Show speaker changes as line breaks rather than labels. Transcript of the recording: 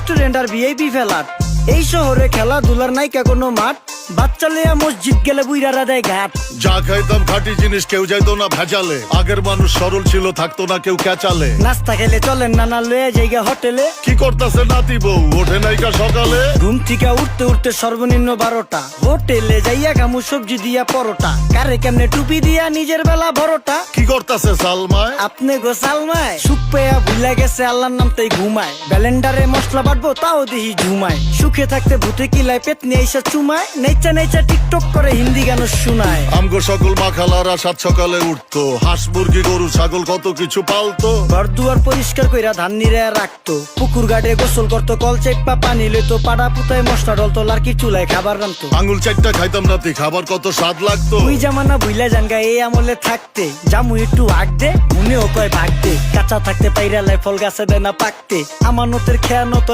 Restaurant আর VIP flat. এই শহরে খেলাধুলার নাইকা কোনো মাঠ, বাচ্চা লেয়া মসজিদ গেলে বুইরারা দেয় ঘাট।
যা খাইতাম খাঁটি জিনিস, কেউ যাইতো না ভেজালে। আগের মানুষ সরল ছিল, থাকতো না কেউ ক্যাচালে।
নাস্তা খেলে চলেন নানা লয়ে জায়গা হোটেলে।
কি করতাছে নাতি বউ, ওঠে নাইকা সকালে।
ঘুম থেকে উঠতে উঠতে সর্বনিম্ন 12টা, হোটেলে যাইয়া খামু সবজি দিয়া পরোটা। কারে কেমনে টুপি দিয়া নিজের বেলা বড়টা।
কি করতাছে সালমায়,
আপনি গো সালমায় সুখ পেয়া ভুলে গেছে আল্লাহর নাম তাই ঘুমায়। ব্যালেন্ডারে মশলা বাটবো তাও দেখি ঝুমায়। সুখে থাকতে ভূতে কিলায় পেট নিয়ে এসে চুমায়। নেচা নেচা টিকটক করে হিন্দি গান শোনায়।
আমগো সকল মাখালারা সাত সকালে উঠতো, হাঁস মুরগি গরু ছাগল কত কিছু পালতো।
ঘর দুয়ার পরিষ্কার কইরা ধান নিরে রাখতো। পুকুর গাড়ে গোসল করতো, কল চেপা পানি লইতো। পাড়া পুতায় মশলা ডলতো, লার্কি চুলায় খাবার রান্তো।
আঙুল চারটা খাইতাম নাতি, খাবার কত স্বাদ লাগতো।
ওই জামানা ভুইলা জানগা এই আমলে থাকতে। জামু একটু আগ দে, মনেও কয় ভাগ দে। কাঁচা থাকতে পাইরা লাই ফল গাছে দেয় না পাকতে। আমানতের খেয়ানত